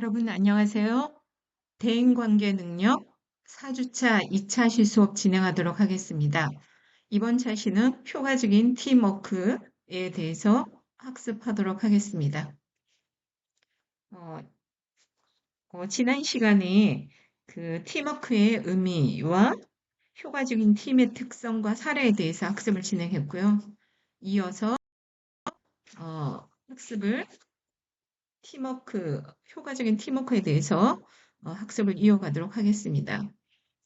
여러분 안녕하세요. 대인관계 능력 4주차 2차 시 수업 진행하도록 하겠습니다. 이번 차시는 효과적인 팀워크에 대해서 학습하도록 하겠습니다. 어, 지난 시간에 그 팀워크의 의미와 효과적인 팀의 특성과 사례에 대해서 학습을 진행했고요. 이어서 학습을 효과적인 팀워크에 대해서 학습을 이어가도록 하겠습니다.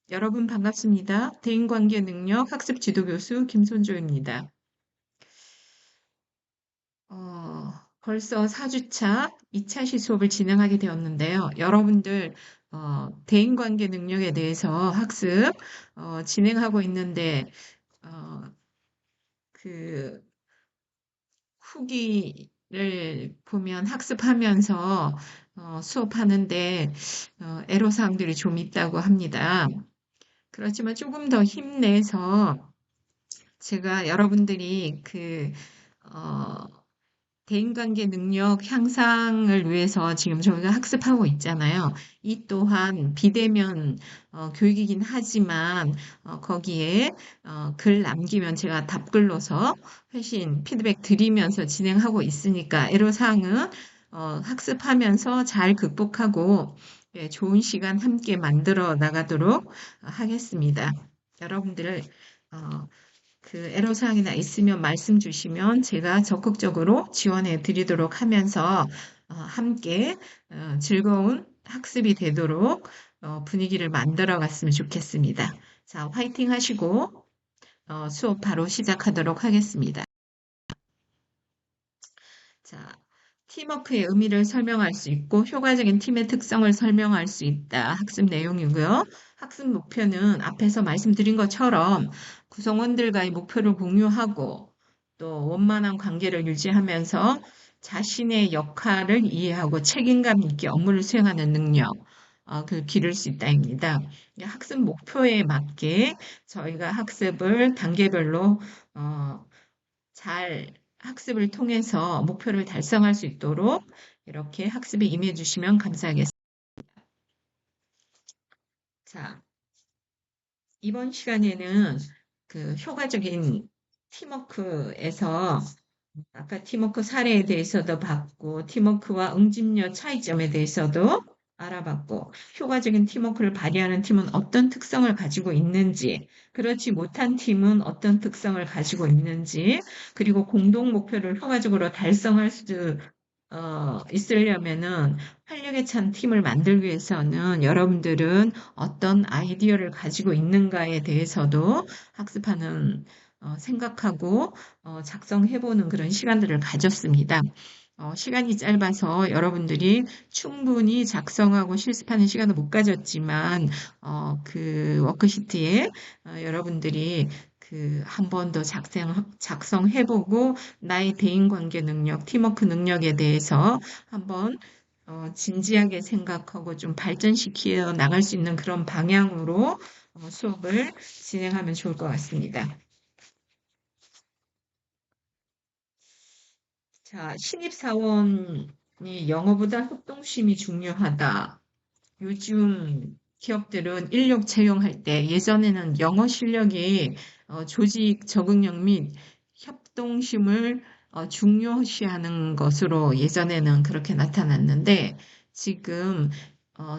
여러분 반갑습니다. 대인관계 능력 학습 지도 교수 김손조입니다. 벌써 4주차 2차 시 수업을 진행하게 되었는데요. 여러분들 대인관계 능력에 대해서 학습 진행하고 있는데 그 후기를 보면 학습하면서 수업하는데 애로사항들이 좀 있다고 합니다. 그렇지만 조금 더 힘내서 제가 여러분들이 대인관계 능력 향상을 위해서 지금 저희가 학습하고 있잖아요. 이 또한 비대면 교육이긴 하지만 거기에 글 남기면 제가 답글로서 회신 피드백 드리면서 진행하고 있으니까 애로사항은 학습하면서 잘 극복하고 예, 좋은 시간 함께 만들어 나가도록 하겠습니다. 여러분들 어, 그 애로사항이나 있으면 말씀 주시면 제가 적극적으로 지원해 드리도록 하면서 함께 즐거운 학습이 되도록 분위기를 만들어 갔으면 좋겠습니다. 자, 화이팅 하시고 수업 바로 시작하도록 하겠습니다. 자, 팀워크의 의미를 설명할 수 있고 효과적인 팀의 특성을 설명할 수 있다. 학습 내용이고요. 학습 목표는 앞에서 말씀드린 것처럼 구성원들과의 목표를 공유하고 또 원만한 관계를 유지하면서 자신의 역할을 이해하고 책임감 있게 업무를 수행하는 능력, 그 기를 수 있다입니다. 학습 목표에 맞게 저희가 학습을 단계별로 잘 학습을 통해서 목표를 달성할 수 있도록 이렇게 학습에 임해 주시면 감사하겠습니다. 자, 이번 시간에는 그 효과적인 팀워크에서 아까 팀워크 사례에 대해서도 봤고, 팀워크와 응집력 차이점에 대해서도 알아봤고, 효과적인 팀워크를 발휘하는 팀은 어떤 특성을 가지고 있는지, 그렇지 못한 팀은 어떤 특성을 가지고 있는지, 그리고 공동 목표를 효과적으로 달성할 수 있으려면은 활력에 찬 팀을 만들기 위해서는 여러분들은 어떤 아이디어를 가지고 있는가에 대해서도 학습하는 생각하고 작성해보는 그런 시간들을 가졌습니다. 시간이 짧아서 여러분들이 충분히 작성하고 실습하는 시간을 못 가졌지만 그 워크시트에 여러분들이 한 번 더 작성해보고 나의 대인관계 능력, 팀워크 능력에 대해서 한번 진지하게 생각하고 좀 발전시켜 나갈 수 있는 그런 방향으로 수업을 진행하면 좋을 것 같습니다. 자, 신입사원이 영어보다 협동심이 중요하다. 요즘 기업들은 인력 채용할 때 예전에는 영어 실력이 조직 적응력 및 협동심을 중요시하는 것으로 예전에는 그렇게 나타났는데 지금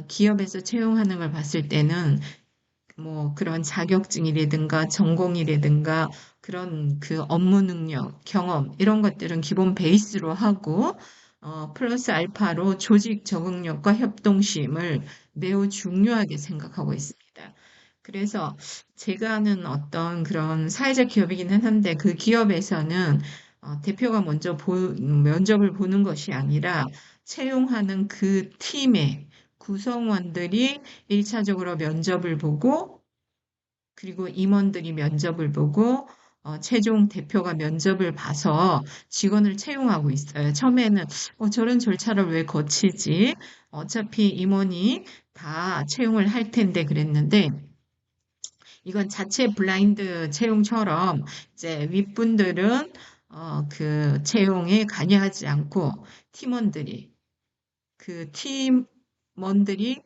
기업에서 채용하는 걸 봤을 때는 뭐 그런 자격증이라든가 전공이라든가 그런 그 업무 능력, 경험 이런 것들은 기본 베이스로 하고 플러스 알파로 조직 적응력과 협동심을 매우 중요하게 생각하고 있습니다. 그래서 제가 아는 어떤 그런 사회적 기업이기는 한데 그 기업에서는 대표가 먼저 면접을 보는 것이 아니라 채용하는 그 팀의 구성원들이 1차적으로 면접을 보고 그리고 임원들이 면접을 보고 최종 대표가 면접을 봐서 직원을 채용하고 있어요. 처음에는 저런 절차를 왜 거치지? 어차피 임원이 다 채용을 할 텐데 그랬는데 이건 자체 블라인드 채용처럼 이제 윗분들은 그 채용에 관여하지 않고 팀원들이 그 팀 팀원들이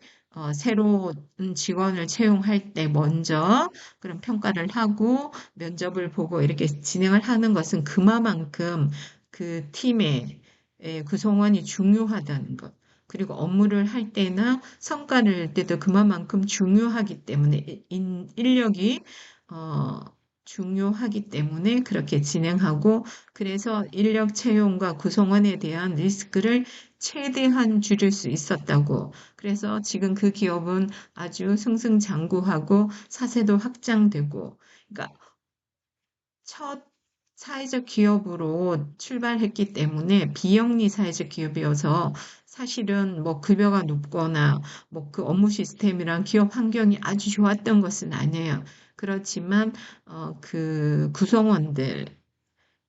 새로운 직원을 채용할 때 먼저 그런 평가를 하고 면접을 보고 이렇게 진행을 하는 것은 그만큼 그 팀의 구성원이 중요하다는 것. 그리고 업무를 할 때나 성과를 낼 때도 그만큼 중요하기 때문에 인력이 어, 중요하기 때문에 그렇게 진행하고 그래서 인력 채용과 구성원에 대한 리스크를 최대한 줄일 수 있었다고. 그래서 지금 그 기업은 아주 승승장구하고 사세도 확장되고, 그러니까 첫 사회적 기업으로 출발했기 때문에 비영리 사회적 기업이어서 사실은 뭐 급여가 높거나 뭐 그 업무 시스템이랑 기업 환경이 아주 좋았던 것은 아니에요. 그렇지만 그 구성원들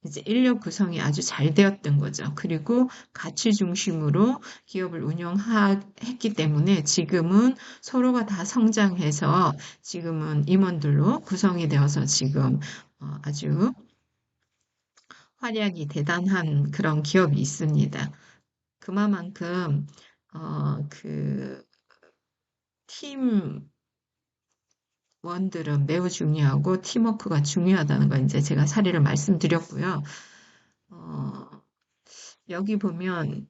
이제 인력 구성이 아주 잘 되었던 거죠. 그리고 가치 중심으로 기업을 운영했기 때문에 지금은 서로가 다 성장해서 지금은 임원들로 구성이 되어서 지금 아주 활약이 대단한 그런 기업이 있습니다. 그만큼 그 팀원들은 매우 중요하고 팀워크가 중요하다는 걸 이제 제가 사례를 말씀드렸고요. 어, 여기 보면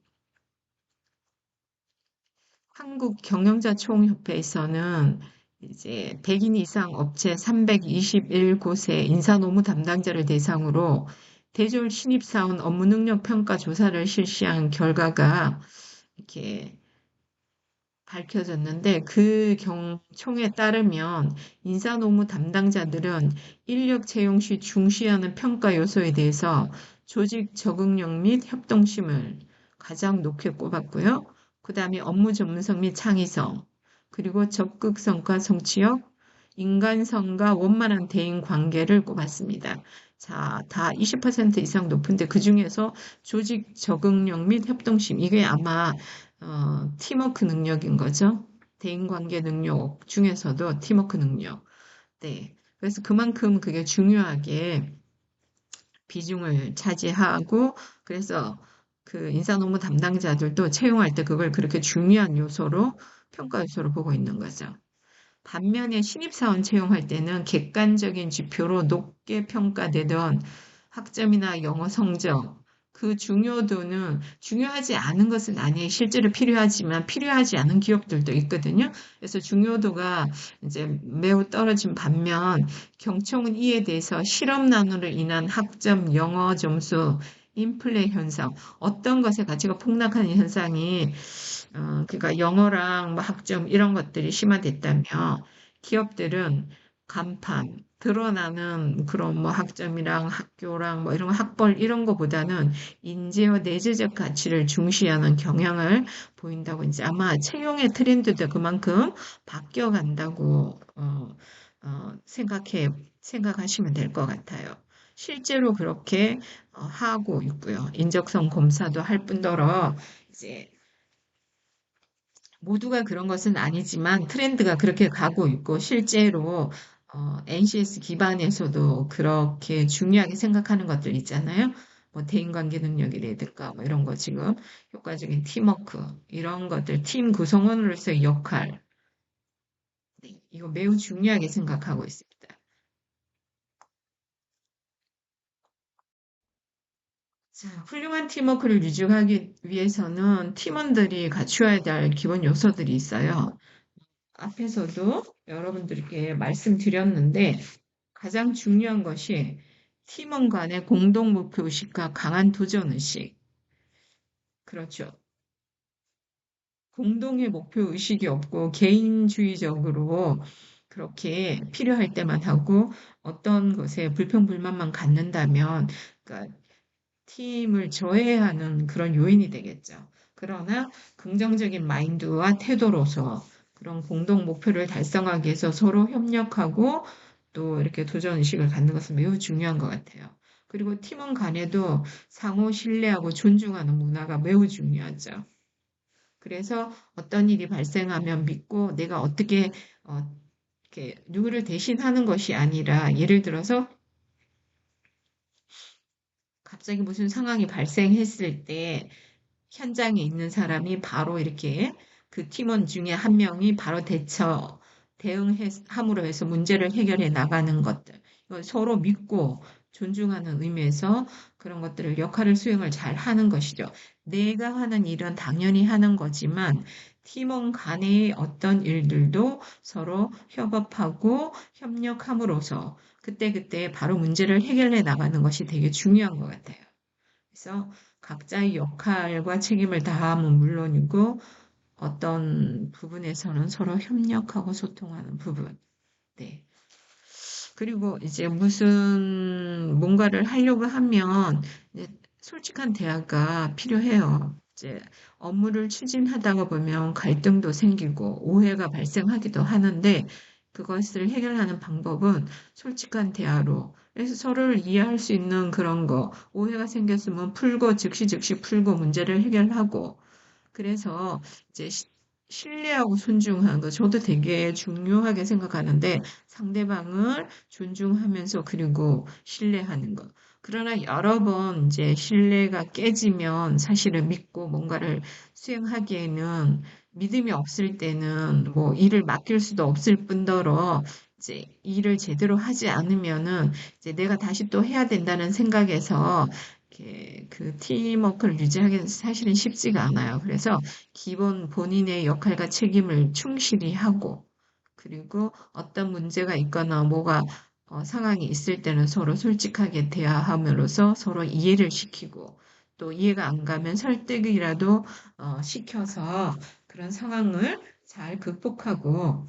한국경영자총협회에서는 이제 100인 이상 업체 321곳의 인사노무 담당자를 대상으로 대졸 신입사원 업무 능력 평가 조사를 실시한 결과가 이렇게 밝혀졌는데 그 총에 따르면 인사노무 담당자들은 인력 채용 시 중시하는 평가 요소에 대해서 조직 적응력 및 협동심을 가장 높게 꼽았고요. 그 다음에 업무 전문성 및 창의성, 그리고 적극성과 성취력, 인간성과 원만한 대인 관계를 꼽았습니다. 자, 다 20% 이상 높은데 그 중에서 조직 적응력 및 협동심, 이게 아마 팀워크 능력인 거죠. 대인관계 능력 중에서도 팀워크 능력. 네. 그래서 그만큼 그게 중요하게 비중을 차지하고, 그래서 그 인사노무 담당자들도 채용할 때 그걸 그렇게 중요한 요소로, 평가 요소로 보고 있는 거죠. 반면에 신입사원 채용할 때는 객관적인 지표로 높게 평가되던 학점이나 영어 성적, 그 중요도는 중요하지 않은 것은 아니에요. 실제로 필요하지만 필요하지 않은 기업들도 있거든요. 그래서 중요도가 이제 매우 떨어진 반면 경총은 이에 대해서 실업난으로 인한 학점, 영어 점수, 인플레 현상, 어떤 것의 가치가 폭락하는 현상이 그러니까 영어랑 뭐 학점 이런 것들이 심화됐다며 기업들은 간판, 드러나는 그런 뭐 학점이랑 학교랑 뭐 이런 학벌 이런 거보다는 인재와 내재적 가치를 중시하는 경향을 보인다고 이제 아마 채용의 트렌드도 그만큼 바뀌어 간다고 생각하시면 될 것 같아요. 실제로 그렇게 하고 있고요. 인적성 검사도 할 뿐더러 이제 모두가 그런 것은 아니지만 트렌드가 그렇게 가고 있고 실제로 NCS 기반에서도 그렇게 중요하게 생각하는 것들 있잖아요. 뭐 대인관계 능력이라든가 뭐 이런 거 지금 효과적인 팀워크 이런 것들 팀 구성원으로서의 역할 네, 이거 매우 중요하게 생각하고 있습니다. 자, 훌륭한 팀워크를 유지하기 위해서는 팀원들이 갖추어야 될 기본 요소들이 있어요. 앞에서도 여러분들께 말씀드렸는데 가장 중요한 것이 팀원 간의 공동 목표 의식과 강한 도전 의식. 그렇죠. 공동의 목표 의식이 없고 개인주의적으로 그렇게 필요할 때만 하고 어떤 것에 불평불만만 갖는다면 그러니까 팀을 저해하는 그런 요인이 되겠죠. 그러나 긍정적인 마인드와 태도로서 그런 공동 목표를 달성하기 위해서 서로 협력하고 또 이렇게 도전 의식을 갖는 것은 매우 중요한 것 같아요. 그리고 팀원 간에도 상호 신뢰하고 존중하는 문화가 매우 중요하죠. 그래서 어떤 일이 발생하면 믿고 내가 어떻게 이렇게 누구를 대신하는 것이 아니라 예를 들어서 갑자기 무슨 상황이 발생했을 때 현장에 있는 사람이 바로 이렇게 그 팀원 중에 한 명이 바로 대응함으로 해서 문제를 해결해 나가는 것들. 이건 서로 믿고 존중하는 의미에서 그런 것들을 역할을 수행을 잘 하는 것이죠. 내가 하는 일은 당연히 하는 거지만 팀원 간의 어떤 일들도 서로 협업하고 협력함으로써 그때그때 바로 문제를 해결해 나가는 것이 되게 중요한 것 같아요. 그래서 각자의 역할과 책임을 다함은 물론이고 어떤 부분에서는 서로 협력하고 소통하는 부분. 네. 그리고 이제 무슨 뭔가를 하려고 하면 이제 솔직한 대화가 필요해요. 이제 업무를 추진하다가 보면 갈등도 생기고 오해가 발생하기도 하는데 그것을 해결하는 방법은 솔직한 대화로 그래서 서로를 이해할 수 있는 그런 거 오해가 생겼으면 풀고 즉시 풀고 문제를 해결하고 그래서 이제 신뢰하고 존중하는 거 저도 되게 중요하게 생각하는데 상대방을 존중하면서 그리고 신뢰하는 거. 그러나 여러 번 이제 신뢰가 깨지면 사실은 믿고 뭔가를 수행하기에는 믿음이 없을 때는 뭐 일을 맡길 수도 없을 뿐더러 이제 일을 제대로 하지 않으면은 이제 내가 다시 또 해야 된다는 생각에서 이렇게 그 팀워크를 유지하기는 사실은 쉽지가 않아요. 그래서 기본 본인의 역할과 책임을 충실히 하고, 그리고 어떤 문제가 있거나 뭐가 상황이 있을 때는 서로 솔직하게 대화함으로써 서로 이해를 시키고, 또 이해가 안 가면 설득이라도 시켜서 그런 상황을 잘 극복하고,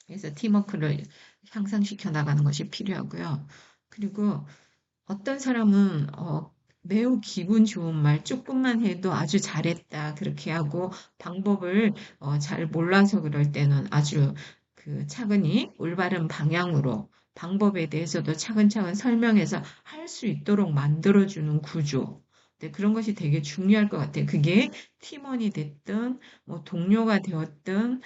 그래서 팀워크를 향상시켜 나가는 것이 필요하고요. 그리고 어떤 사람은 매우 기분 좋은 말 조금만 해도 아주 잘했다 그렇게 하고 방법을 잘 몰라서 그럴 때는 아주 그 차근히 올바른 방향으로 방법에 대해서도 차근차근 설명해서 할 수 있도록 만들어주는 구조. 네, 그런 것이 되게 중요할 것 같아요. 그게 팀원이 됐든 뭐 동료가 되었든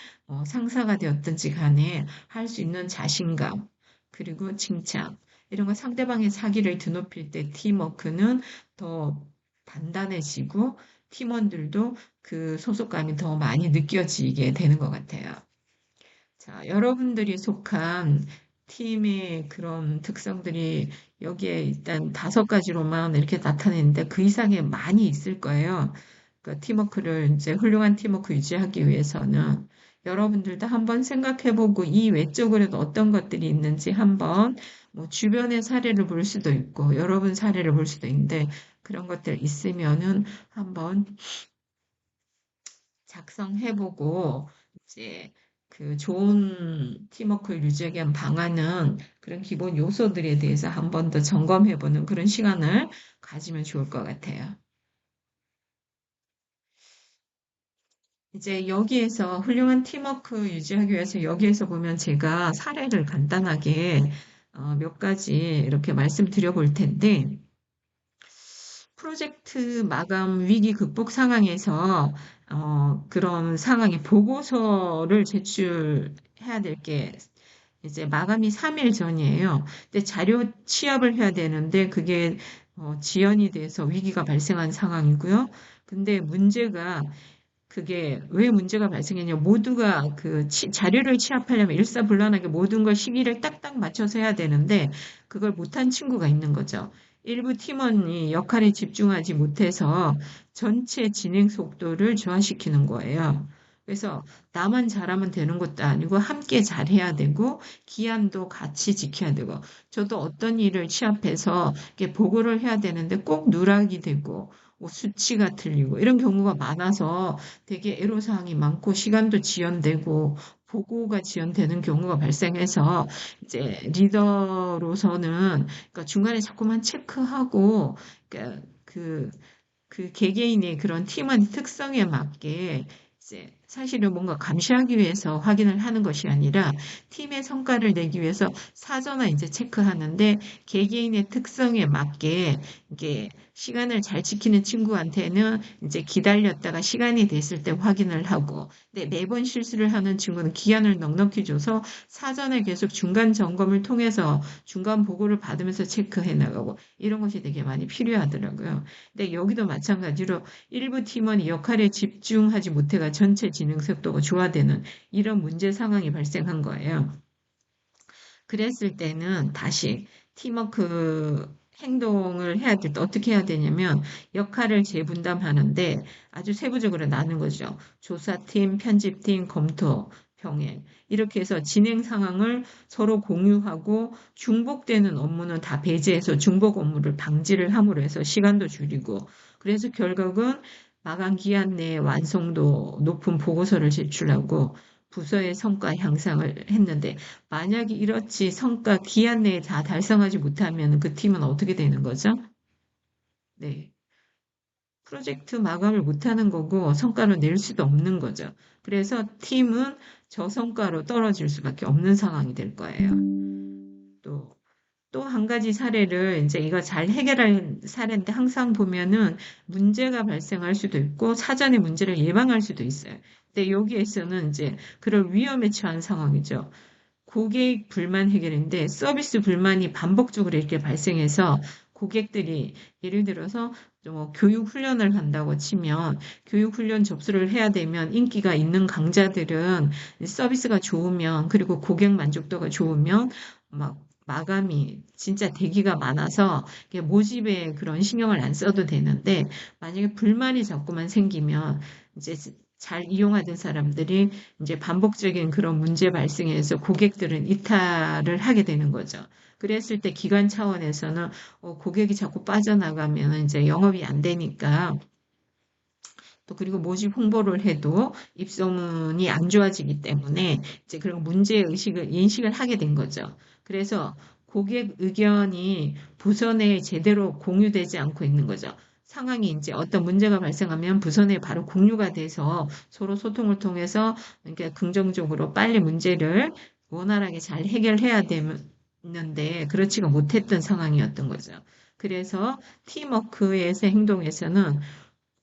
상사가 되었든지 간에 할 수 있는 자신감 그리고 칭찬. 이런 거 상대방의 사기를 드높일 때 팀워크는 더 단단해지고 팀원들도 그 소속감이 더 많이 느껴지게 되는 것 같아요. 자, 여러분들이 속한 팀의 그런 특성들이 여기에 일단 5가지로만 이렇게 나타내는데 그 이상의 많이 있을 거예요. 그 팀워크를 이제 훌륭한 팀워크 유지하기 위해서는 여러분들도 한번 생각해보고 이 외적으로도 어떤 것들이 있는지 한번 뭐 주변의 사례를 볼 수도 있고 여러분 사례를 볼 수도 있는데 그런 것들 있으면은 한번 작성해보고 이제 그 좋은 팀워크를 유지하기 위한 방안은 그런 기본 요소들에 대해서 한 번 더 점검해보는 그런 시간을 가지면 좋을 것 같아요. 이제 여기에서 훌륭한 팀워크 유지하기 위해서 여기에서 보면 제가 사례를 간단하게 몇 가지 이렇게 말씀드려 볼 텐데 프로젝트 마감 위기 극복 상황에서 그런 상황에 보고서를 제출해야 될 게 이제 마감이 3일 전이에요. 근데 자료 취합을 해야 되는데 그게 지연이 돼서 위기가 발생한 상황이고요. 근데 문제가 그게 왜 문제가 발생했냐. 모두가 그 자료를 취합하려면 일사불란하게 모든 걸 시기를 딱딱 맞춰서 해야 되는데 그걸 못한 친구가 있는 거죠. 일부 팀원이 역할에 집중하지 못해서 전체 진행 속도를 저하시키는 거예요. 그래서 나만 잘하면 되는 것도 아니고 함께 잘해야 되고 기한도 같이 지켜야 되고 저도 어떤 일을 취합해서 이렇게 보고를 해야 되는데 꼭 누락이 되고 뭐 수치가 틀리고 이런 경우가 많아서 되게 애로사항이 많고 시간도 지연되고 보고가 지연되는 경우가 발생해서 이제 리더로서는 그러니까 중간에 자꾸만 체크하고 그러니까 그 개개인의 그런 팀원 특성에 맞게 이제 사실은 뭔가 감시하기 위해서 확인을 하는 것이 아니라 팀의 성과를 내기 위해서 사전에 이제 체크하는데 개개인의 특성에 맞게 이게 시간을 잘 지키는 친구한테는 이제 기다렸다가 시간이 됐을 때 확인을 하고 근데 매번 실수를 하는 친구는 기한을 넉넉히 줘서 사전에 계속 중간 점검을 통해서 중간 보고를 받으면서 체크해 나가고 이런 것이 되게 많이 필요하더라고요. 근데 여기도 마찬가지로 일부 팀원이 역할에 집중하지 못해가 전체 진행 속도가 좋아되는 이런 문제 상황이 발생한 거예요. 그랬을 때는 다시 팀워크 행동을 해야 될 때 어떻게 해야 되냐면 역할을 재분담하는데 아주 세부적으로 나눈 거죠. 조사팀, 편집팀, 검토, 병행. 이렇게 해서 진행 상황을 서로 공유하고 중복되는 업무는 다 배제해서 중복 업무를 방지를 함으로 해서 시간도 줄이고 그래서 결국은 마감 기한 내에 완성도 높은 보고서를 제출하고 부서의 성과 향상을 했는데 만약에 이렇지 성과 기한 내에 다 달성하지 못하면 그 팀은 어떻게 되는 거죠? 네. 프로젝트 마감을 못하는 거고 성과를 낼 수도 없는 거죠. 그래서 팀은 저성과로 떨어질 수밖에 없는 상황이 될 거예요. 또, 또 한 가지 사례를 이제 이거 잘 해결할 사례인데 항상 보면은 문제가 발생할 수도 있고 사전에 문제를 예방할 수도 있어요. 근데 여기에서는 이제 그럴 위험에 처한 상황이죠. 고객 불만 해결인데 서비스 불만이 반복적으로 이렇게 발생해서 고객들이 예를 들어서 뭐 교육 훈련을 한다고 치면 교육 훈련 접수를 해야 되면 인기가 있는 강좌들은 서비스가 좋으면 그리고 고객 만족도가 좋으면 막 마감이 진짜 대기가 많아서 이게 모집에 그런 신경을 안 써도 되는데 만약에 불만이 자꾸만 생기면 이제 잘 이용하던 사람들이 이제 반복적인 그런 문제 발생에서 고객들은 이탈을 하게 되는 거죠. 그랬을 때 기관 차원에서는 고객이 자꾸 빠져나가면 이제 영업이 안 되니까 또 그리고 모집 홍보를 해도 입소문이 안 좋아지기 때문에 이제 그런 문제 의식을 인식을 하게 된 거죠. 그래서 고객 의견이 부서 내에 제대로 공유되지 않고 있는 거죠. 상황이 이제 어떤 문제가 발생하면 부서 내에 바로 공유가 돼서 서로 소통을 통해서 그러니까 긍정적으로 빨리 문제를 원활하게 잘 해결해야 되는데 그렇지가 못했던 상황이었던 거죠. 그래서 팀워크에서 행동에서는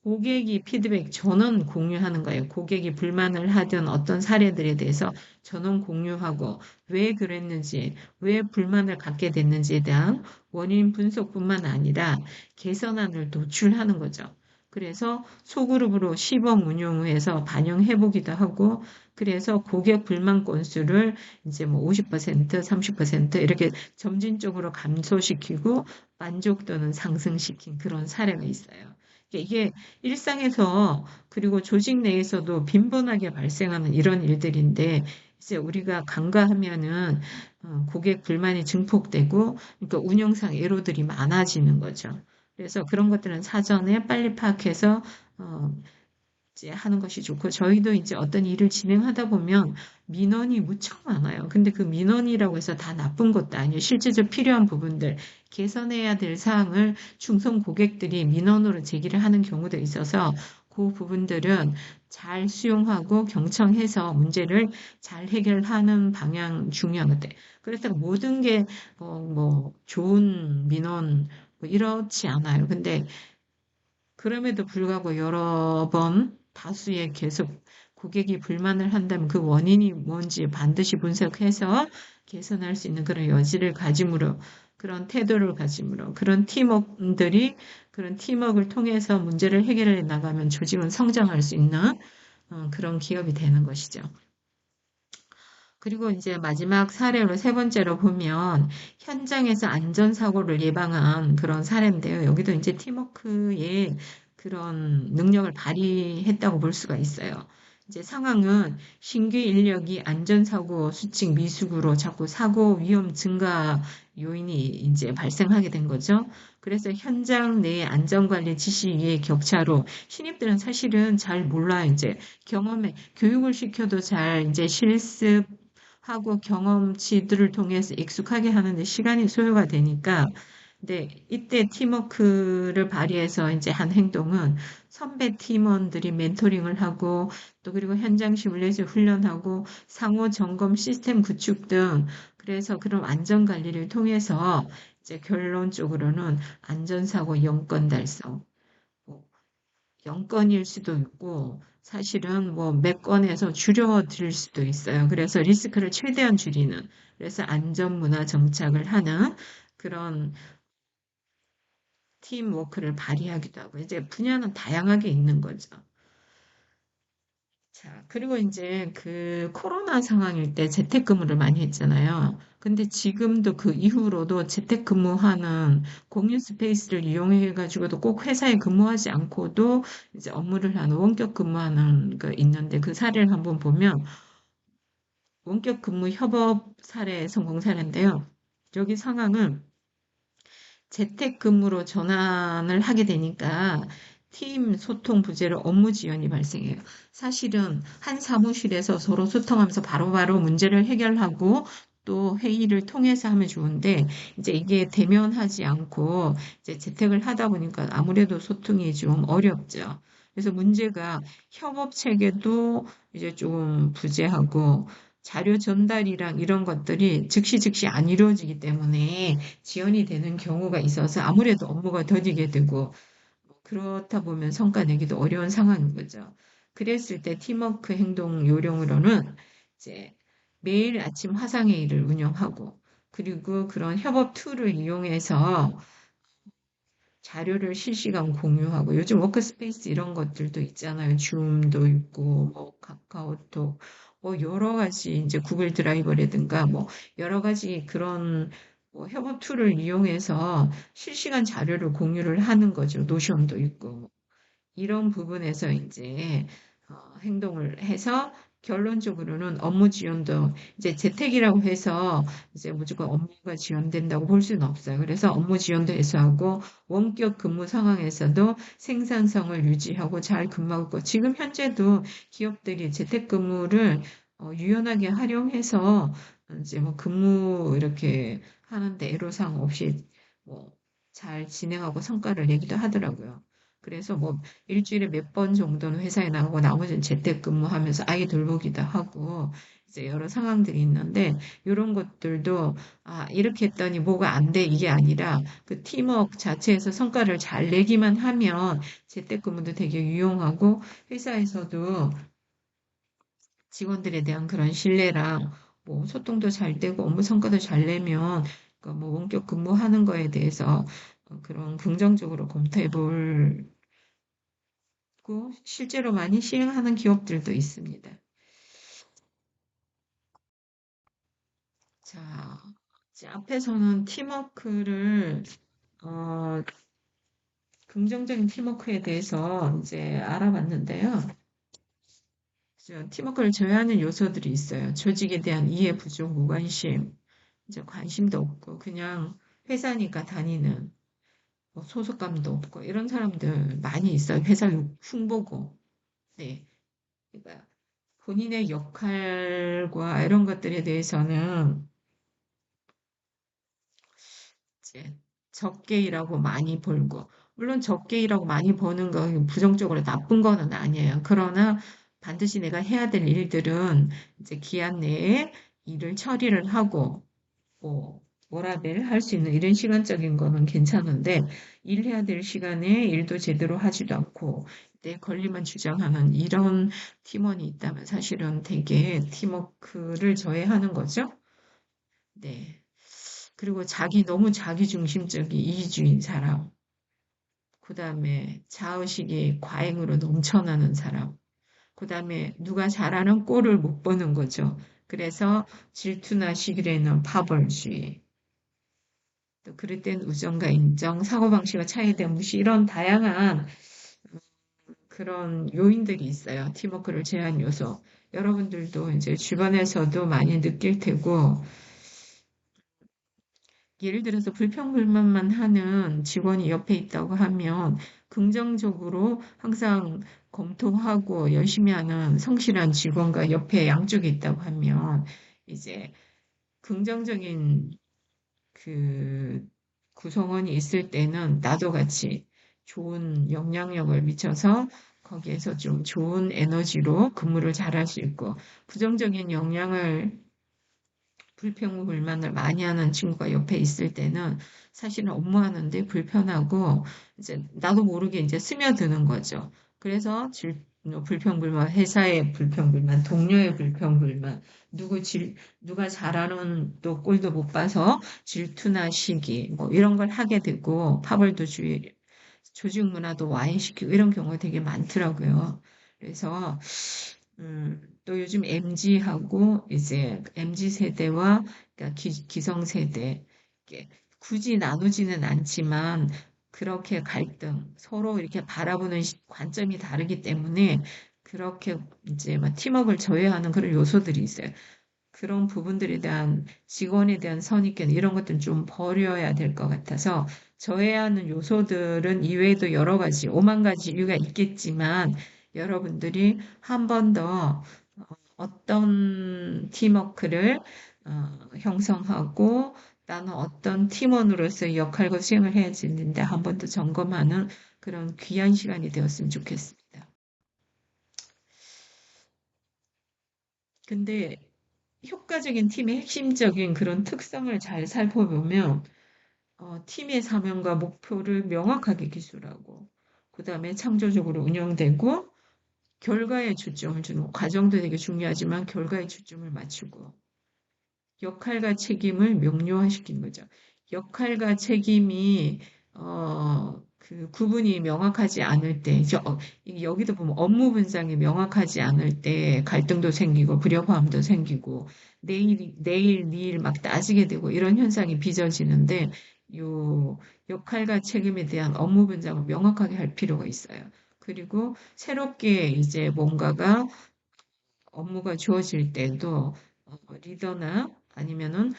고객이 피드백 전원 공유하는 거예요. 고객이 불만을 하던 어떤 사례들에 대해서 전원 공유하고 왜 그랬는지, 왜 불만을 갖게 됐는지에 대한 원인 분석뿐만 아니라 개선안을 도출하는 거죠. 그래서 소그룹으로 시범 운용해서 반영해 보기도 하고 그래서 고객 불만 건수를 이제 뭐 50%, 30% 이렇게 점진적으로 감소시키고 만족도는 상승시킨 그런 사례가 있어요. 이게 일상에서 그리고 조직 내에서도 빈번하게 발생하는 이런 일들인데 이제 우리가 간과하면은 고객 불만이 증폭되고 그러니까 운영상 애로들이 많아지는 거죠. 그래서 그런 것들은 사전에 빨리 파악해서 어, 이제 하는 것이 좋고 저희도 이제 어떤 일을 진행하다 보면 민원이 무척 많아요. 근데 그 민원이라고 해서 다 나쁜 것도 아니에요. 실제적으로 필요한 부분들 개선해야 될 사항을 충성 고객들이 민원으로 제기를 하는 경우도 있어서 그 부분들은 잘 수용하고 경청해서 문제를 잘 해결하는 방향 중요한 것 같아요. 그래서 모든 게 뭐 좋은 민원 뭐 이렇지 않아요. 근데 그럼에도 불구하고 여러 번 다수의 계속 고객이 불만을 한다면 그 원인이 뭔지 반드시 분석해서 개선할 수 있는 그런 여지를 가짐으로 그런 태도를 가짐으로 그런 팀원들이 그런 팀워크를 통해서 문제를 해결해 나가면 조직은 성장할 수 있는 그런 기업이 되는 것이죠. 그리고 이제 마지막 사례로 세 번째로 보면 현장에서 안전사고를 예방한 그런 사례인데요. 여기도 이제 팀워크의 그런 능력을 발휘했다고 볼 수가 있어요. 이제 상황은 신규 인력이 안전사고 수칙 미숙으로 자꾸 사고 위험 증가 요인이 이제 발생하게 된 거죠. 그래서 현장 내 안전관리 지식의 격차로 신입들은 사실은 잘 몰라요. 이제 경험에 교육을 시켜도 잘 이제 실습 하고 경험치들을 통해서 익숙하게 하는데 시간이 소요가 되니까 근데 이때 팀워크를 발휘해서 이제 한 행동은 선배 팀원들이 멘토링을 하고 또 그리고 현장 시뮬레이션 훈련하고 상호 점검 시스템 구축 등 그래서 그런 안전 관리를 통해서 이제 결론적으로는 안전사고 0건 달성. 뭐 0건일 수도 있고 사실은 뭐 몇 건에서 줄여드릴 수도 있어요. 그래서 리스크를 최대한 줄이는 그래서 안전문화 정착을 하는 그런 팀워크를 발휘하기도 하고 이제 분야는 다양하게 있는 거죠. 자, 그리고 이제 그 코로나 상황일 때 재택근무를 많이 했잖아요. 근데 지금도 그 이후로도 재택근무하는 공유 스페이스를 이용해가지고도 꼭 회사에 근무하지 않고도 이제 업무를 하는 원격 근무하는 거 있는데 그 사례를 한번 보면 원격 근무 협업 사례, 성공 사례인데요. 여기 상황은 재택근무로 전환을 하게 되니까 팀 소통 부재로 업무 지연이 발생해요. 사실은 한 사무실에서 서로 소통하면서 바로바로 문제를 해결하고 또 회의를 통해서 하면 좋은데 이제 이게 대면하지 않고 이제 재택을 하다 보니까 아무래도 소통이 좀 어렵죠. 그래서 문제가 협업 체계도 이제 좀 부재하고 자료 전달이랑 이런 것들이 즉시 안 이루어지기 때문에 지연이 되는 경우가 있어서 아무래도 업무가 더디게 되고 그렇다 보면 성과 내기도 어려운 상황인 거죠. 그랬을 때 팀워크 행동 요령으로는 이제 매일 아침 화상회의를 운영하고 그리고 그런 협업 툴을 이용해서 자료를 실시간 공유하고 요즘 워크스페이스 이런 것들도 있잖아요. 줌도 있고 뭐 카카오톡 뭐 여러 가지 이제 구글 드라이버라든가 뭐 여러 가지 그런 뭐 협업 툴을 이용해서 실시간 자료를 공유를 하는 거죠. 노션도 있고 이런 부분에서 이제 행동을 해서 결론적으로는 업무 지연도 이제 재택이라고 해서 이제 무조건 업무가 지연된다고 볼 수는 없어요. 그래서 업무 지연도 해소하고 원격 근무 상황에서도 생산성을 유지하고 잘 근무하고 지금 현재도 기업들이 재택근무를 유연하게 활용해서 이제 뭐 근무 이렇게 하는데 애로사항 없이 뭐 잘 진행하고 성과를 내기도 하더라고요. 그래서 뭐 일주일에 몇 번 정도는 회사에 나가고 나머지는 재택근무하면서 아이 돌보기도 하고 이제 여러 상황들이 있는데 이런 것들도 아 이렇게 했더니 뭐가 안 돼 이게 아니라 그 팀워크 자체에서 성과를 잘 내기만 하면 재택근무도 되게 유용하고 회사에서도 직원들에 대한 그런 신뢰랑 뭐 소통도 잘 되고 업무 성과도 잘 내면 그러니까 뭐 원격 근무하는 거에 대해서 그런 긍정적으로 검토해 볼 고 실제로 많이 시행하는 기업들도 있습니다. 자, 이제 앞에서는 팀워크를 어, 긍정적인 팀워크에 대해서 이제 알아봤는데요. 팀워크를 저해하는 요소들이 있어요. 조직에 대한 이해 부족, 무관심, 이제 관심도 없고 그냥 회사니까 다니는 뭐 소속감도 없고 이런 사람들 많이 있어요. 회사 흉보고. 네. 그러니까 본인의 역할과 이런 것들에 대해서는 이제 적게 일하고 많이 벌고, 물론 적게 일하고 많이 버는 건 부정적으로 나쁜 거는 아니에요. 그러나 반드시 내가 해야 될 일들은 이제 기한 내에 일을 처리를 하고, 뭐, 워라밸 할 수 있는 이런 시간적인 거는 괜찮은데, 일해야 될 시간에 일도 제대로 하지도 않고, 내 권리만 주장하는 이런 팀원이 있다면 사실은 되게 팀워크를 저해하는 거죠. 네. 그리고 너무 자기중심적인 이기주의인 사람. 그 다음에 자의식이 과잉으로 넘쳐나는 사람. 그 다음에 누가 잘하는 꼴을 못 보는 거죠. 그래서 질투나 시기에는 파벌주의. 또 그럴 땐 우정과 인정, 사고방식과 차이에 대한 무시 이런 다양한 그런 요인들이 있어요. 팀워크를 제한 요소. 여러분들도 이제 주변에서도 많이 느낄 테고 예를 들어서 불평불만만 하는 직원이 옆에 있다고 하면 긍정적으로 항상 검토하고 열심히 하는 성실한 직원과 옆에 양쪽에 있다고 하면 이제 긍정적인 그 구성원이 있을 때는 나도 같이 좋은 영향력을 미쳐서 거기에서 좀 좋은 에너지로 근무를 잘할 수 있고 부정적인 영향을 불평불만을 많이 하는 친구가 옆에 있을 때는 사실은 업무하는데 불편하고 이제 나도 모르게 이제 스며드는 거죠. 그래서 불평불만, 회사의 불평불만, 동료의 불평불만, 누가 잘하는 또 꼴도 못 봐서 질투나 시기, 뭐 이런 걸 하게 되고 파벌도주의, 조직 문화도 와해시키고 이런 경우가 되게 많더라고요. 그래서 또 요즘 MZ하고 이제 MZ 세대와 그러니까 기성 세대 이게 굳이 나누지는 않지만 그렇게 갈등 서로 이렇게 바라보는 관점이 다르기 때문에 그렇게 이제 막 팀워크를 저해하는 그런 요소들이 있어요. 그런 부분들에 대한 직원에 대한 선입견 이런 것들은 좀 버려야 될 것 같아서 저해야 하는 요소들은 이외에도 여러 가지, 오만 가지 이유가 있겠지만 여러분들이 한 번 더 어떤 팀워크를 형성하고 나는 어떤 팀원으로서의 역할과 수행을 해야 되는데 한 번 더 점검하는 그런 귀한 시간이 되었으면 좋겠습니다. 근데 효과적인 팀의 핵심적인 그런 특성을 잘 살펴보면 팀의 사명과 목표를 명확하게 기술하고 그다음에 창조적으로 운영되고 결과에 초점을 주는 과정도 되게 중요하지만 결과에 초점을 맞추고 역할과 책임을 명료화시키는 거죠. 역할과 책임이 그 구분이 명확하지 않을 때, 여기도 보면 업무 분장이 명확하지 않을 때 갈등도 생기고 불협화음도 생기고 내일 일 막 따지게 되고 이런 현상이 빚어지는데 요 역할과 책임에 대한 업무 분장을 명확하게 할 필요가 있어요. 그리고 새롭게 이제 뭔가가 업무가 주어질 때도 리더나 아니면은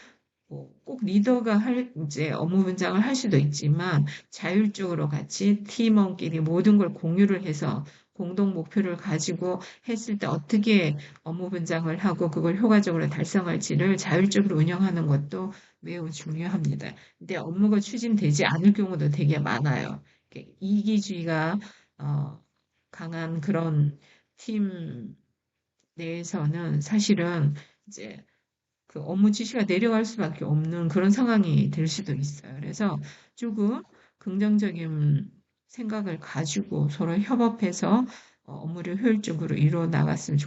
뭐꼭 리더가 이제 업무 분장을 할 수도 있지만 자율적으로 같이 팀원끼리 모든 걸 공유를 해서 공동 목표를 가지고 했을 때 어떻게 업무 분장을 하고 그걸 효과적으로 달성할지를 자율적으로 운영하는 것도 매우 중요합니다. 근데 업무가 추진되지 않을 경우도 되게 많아요. 이렇게 이기주의가 어, 강한 그런 팀 내에서는 사실은 이제 그 업무 지시가 내려갈 수밖에 없는 그런 상황이 될 수도 있어요. 그래서 조금 긍정적인 생각을 가지고 서로 협업해서 업무를 효율적으로 이루어 나갔으면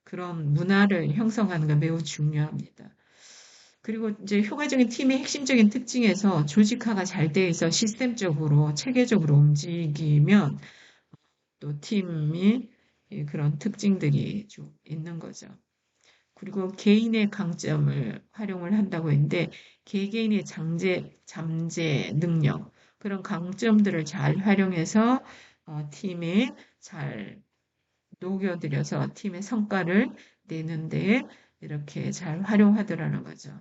그런 문화를 형성하는 게 매우 중요합니다. 그리고 이제 효과적인 팀의 핵심적인 특징에서 조직화가 잘 돼 있어 시스템적으로 체계적으로 움직이면 또 팀이 그런 특징들이 좀 있는 거죠. 그리고 개인의 강점을 활용을 한다고 했는데 개개인의 잠재 능력 그런 강점들을 잘 활용해서 팀에 잘 녹여들여서 팀의 성과를 내는데 이렇게 잘 활용하더라는 거죠.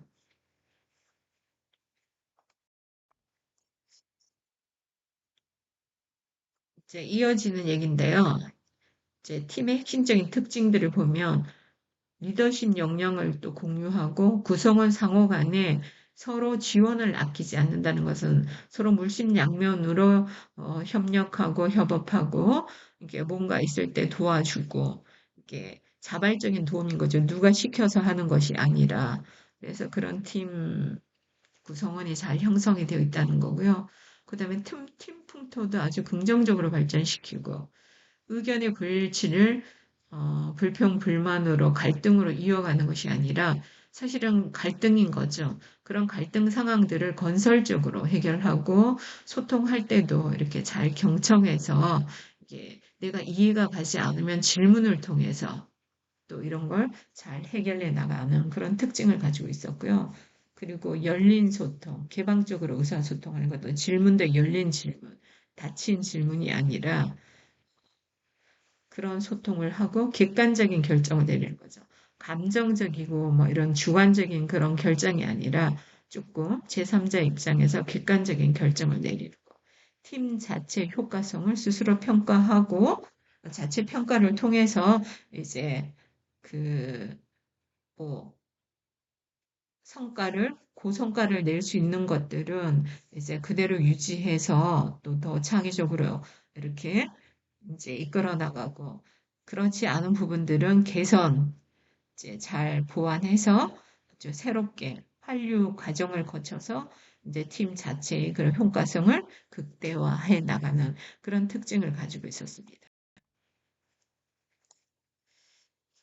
이제 이어지는 얘기인데요. 이제 팀의 핵심적인 특징들을 보면 리더십 역량을 또 공유하고 구성원 상호 간에 서로 지원을 아끼지 않는다는 것은 서로 물심양면으로 협력하고 협업하고 이게 뭔가 있을 때 도와주고 이게 자발적인 도움인 거죠. 누가 시켜서 하는 것이 아니라 그래서 그런 팀 구성원이 잘 형성이 되어 있다는 거고요. 그다음에 팀 풍토도 아주 긍정적으로 발전시키고 의견의 불일치를 불평, 불만으로 갈등으로 이어가는 것이 아니라 사실은 갈등인 거죠. 그런 갈등 상황들을 건설적으로 해결하고 소통할 때도 이렇게 잘 경청해서 이게 내가 이해가 가지 않으면 질문을 통해서 또 이런 걸 잘 해결해 나가는 그런 특징을 가지고 있었고요. 그리고 열린 소통, 개방적으로 의사소통하는 것도 질문도 열린 질문, 닫힌 질문이 아니라 그런 소통을 하고 객관적인 결정을 내리는 거죠. 감정적이고 뭐 이런 주관적인 그런 결정이 아니라 조금 제3자 입장에서 객관적인 결정을 내리는 거. 팀 자체 효과성을 스스로 평가하고 자체 평가를 통해서 이제 그 뭐 고성과를 낼 수 있는 것들은 이제 그대로 유지해서 또 더 창의적으로 이렇게 이제 이끌어 나가고 그렇지 않은 부분들은 개선 이제 잘 보완해서 아주 새롭게 환류 과정을 거쳐서 이제 팀 자체의 그런 효과성을 극대화해 나가는 그런 특징을 가지고 있었습니다.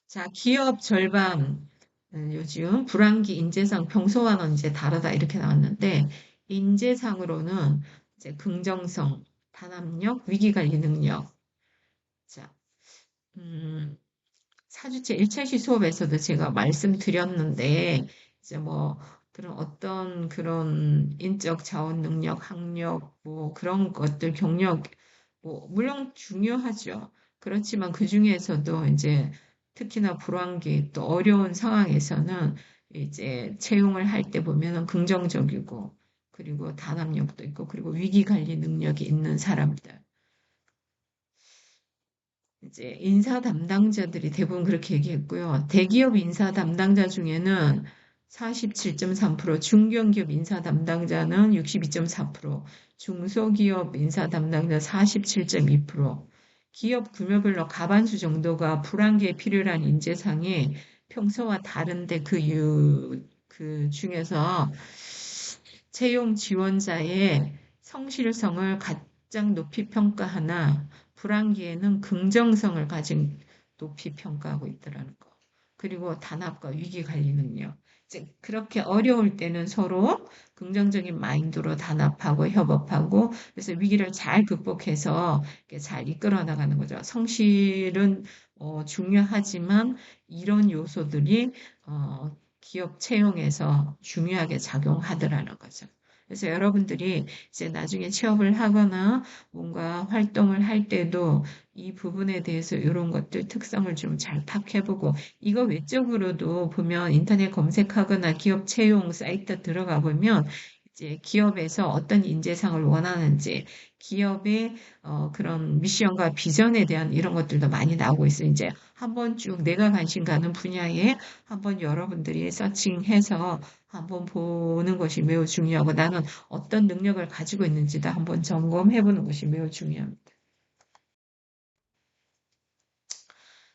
자, 기업 절반 요즘 불황기 인재상 평소와는 이제 다르다 이렇게 나왔는데 인재상으로는 이제 긍정성, 단합력, 위기관리 능력. 자, 음, 4주째 1차시 수업에서도 제가 말씀드렸는데, 이제 뭐, 그런 어떤 그런 인적 자원 능력, 학력, 뭐 그런 것들, 경력, 뭐, 물론 중요하죠. 그렇지만 그 중에서도 이제 특히나 불황기 또 어려운 상황에서는 이제 채용을 할 때 보면은 긍정적이고, 그리고 단합력도 있고, 그리고 위기 관리 능력이 있는 사람들. 이제 인사 담당자들이 대부분 그렇게 얘기했고요. 대기업 인사 담당자 중에는 47.3%, 중견기업 인사 담당자는 62.4%, 중소기업 인사 담당자 47.2%, 기업 규모별로 과반수 정도가 불안기에 필요한 인재상에 평소와 다른데 그 중에서 채용 지원자의 성실성을 가장 높이 평가하나 불황기에는 긍정성을 가진 높이 평가하고 있더라는 거. 그리고 단합과 위기 관리 능력. 이제 그렇게 어려울 때는 서로 긍정적인 마인드로 단합하고 협업하고 그래서 위기를 잘 극복해서 이렇게 잘 이끌어 나가는 거죠. 성실은 중요하지만 이런 요소들이 기업 채용에서 중요하게 작용하더라는 거죠. 그래서 여러분들이 이제 나중에 취업을 하거나 뭔가 활동을 할 때도 이 부분에 대해서 이런 것들 특성을 좀 잘 파악해보고 이거 외적으로도 보면 인터넷 검색하거나 기업 채용 사이트 들어가 보면 이제 기업에서 어떤 인재상을 원하는지 기업의 그런 미션과 비전에 대한 이런 것들도 많이 나오고 있어요. 이제 한번 쭉 내가 관심 가는 분야에 한번 여러분들이 서칭해서 한번 보는 것이 매우 중요하고 나는 어떤 능력을 가지고 있는지도 한번 점검해 보는 것이 매우 중요합니다.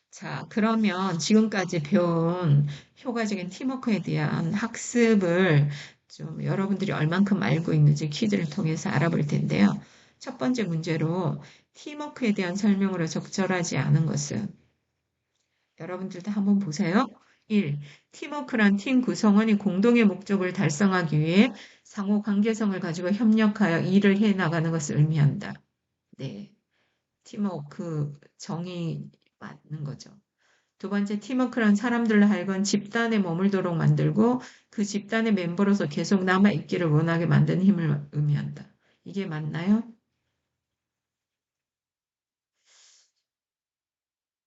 자, 그러면 지금까지 배운 효과적인 팀워크에 대한 학습을 좀 여러분들이 얼만큼 알고 있는지 퀴즈를 통해서 알아볼 텐데요. 첫 번째 문제로 팀워크에 대한 설명으로 적절하지 않은 것은 여러분들도 한번 보세요. 1. 팀워크란 팀 구성원이 공동의 목적을 달성하기 위해 상호 관계성을 가지고 협력하여 일을 해 나가는 것을 의미한다. 네. 팀워크 정의 맞는 거죠. 두 번째, 팀워크란 사람들로 하여금 집단에 머물도록 만들고 그 집단의 멤버로서 계속 남아있기를 원하게 만드는 힘을 의미한다. 이게 맞나요?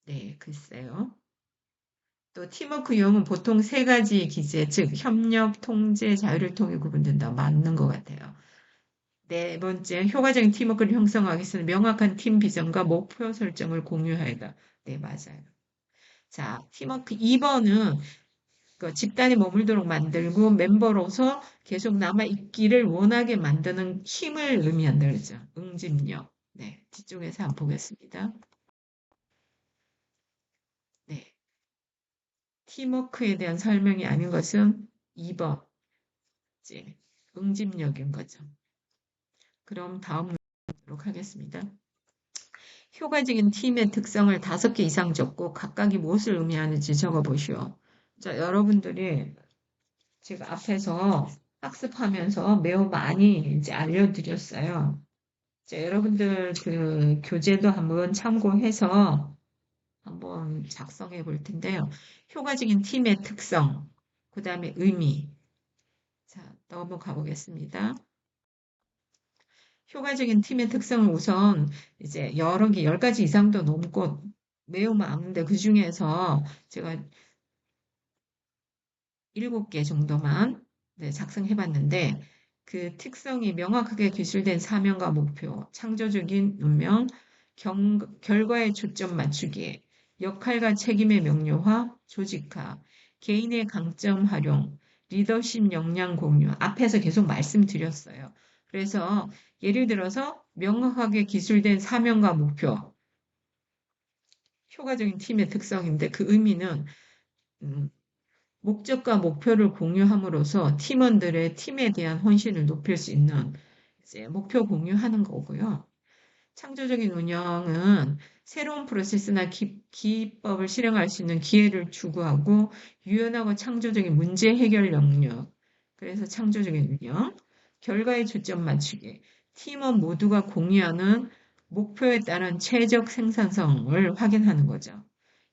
네, 글쎄요. 또 팀워크 유형은 보통 세 가지 기제, 즉 협력, 통제, 자유를 통해 구분된다. 맞는 것 같아요. 네 번째, 효과적인 팀워크를 형성하기 위해서는 명확한 팀 비전과 목표 설정을 공유하여다. 네, 맞아요. 자, 팀워크 2번은 그 집단에 머물도록 만들고 멤버로서 계속 남아있기를 원하게 만드는 힘을 의미한다 그러죠. 응집력. 네, 뒤쪽에서 한번 보겠습니다. 네, 팀워크에 대한 설명이 아닌 것은 2번, 이제 응집력인 거죠. 그럼 다음 보도록 하겠습니다. 효과적인 팀의 특성을 5개 이상 적고 각각이 무엇을 의미하는지 적어보시오. 자, 여러분들이 제가 앞에서 학습하면서 매우 많이 이제 알려드렸어요. 자, 여러분들 그 교재도 한번 참고해서 한번 작성해 볼 텐데요. 효과적인 팀의 특성, 그 다음에 의미. 자, 넘어가 보겠습니다. 효과적인 팀의 특성을 우선 이제 여러 개, 10가지 이상도 넘고 매우 많은데 그 중에서 제가 7개 정도만 네, 작성해 봤는데 그 특성이 명확하게 기술된 사명과 목표, 창조적인 운명, 결과에 초점 맞추기, 역할과 책임의 명료화, 조직화, 개인의 강점 활용, 리더십 역량 공유. 앞에서 계속 말씀드렸어요. 그래서 예를 들어서 명확하게 기술된 사명과 목표, 효과적인 팀의 특성인데 그 의미는 음, 목적과 목표를 공유함으로써 팀원들의 팀에 대한 헌신을 높일 수 있는 이제 목표 공유하는 거고요. 창조적인 운영은 새로운 프로세스나 기법을 실행할 수 있는 기회를 추구하고 유연하고 창조적인 문제 해결 능력. 그래서 창조적인 운영. 결과에 초점 맞추기. 팀원 모두가 공유하는 목표에 따른 최적 생산성을 확인하는 거죠.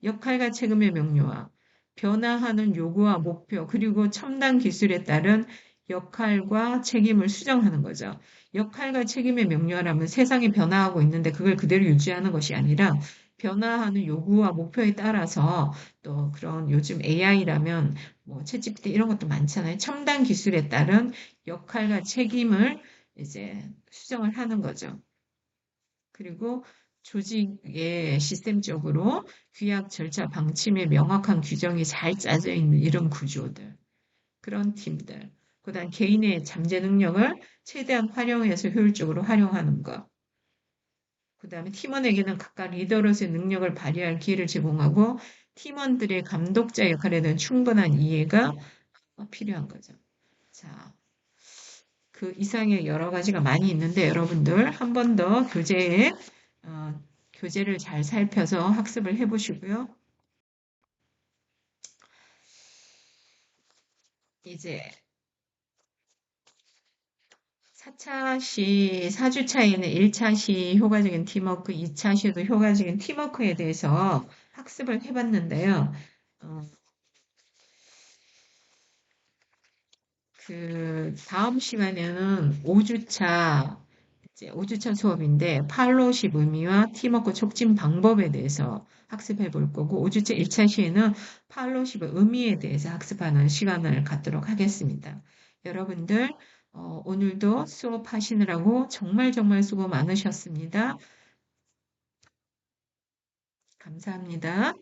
역할과 책임의 명료화, 변화하는 요구와 목표, 그리고 첨단 기술에 따른 역할과 책임을 수정하는 거죠. 역할과 책임의 명료화라면 세상이 변화하고 있는데 그걸 그대로 유지하는 것이 아니라 변화하는 요구와 목표에 따라서 또 그런 요즘 AI라면 뭐 챗GPT 이런 것도 많잖아요. 첨단 기술에 따른 역할과 책임을 이제 수정을 하는 거죠. 그리고 조직의 시스템적으로 규약 절차 방침에 명확한 규정이 잘 짜져 있는 이런 구조들, 그런 팀들. 그다음 개인의 잠재 능력을 최대한 활용해서 효율적으로 활용하는 것. 그다음에 팀원에게는 각각 리더로서의 능력을 발휘할 기회를 제공하고 팀원들의 감독자 역할에 대한 충분한 이해가 필요한 거죠. 자, 그 이상의 여러 가지가 많이 있는데 여러분들 한 번 더 어, 교재를 잘 살펴서 학습을 해보시고요. 이제 4차 시, 4주차에는 1차 시 효과적인 팀워크, 2차 시도 효과적인 팀워크에 대해서 학습을 해봤는데요. 어, 그 다음 시간에는 5주차 수업인데 팔로우십 의미와 팀워크 촉진 방법에 대해서 학습해 볼 거고 5주차 1차 시에는 팔로우십의 의미에 대해서 학습하는 시간을 갖도록 하겠습니다. 여러분들 오늘도 수업하시느라고 정말 정말 수고 많으셨습니다. 감사합니다.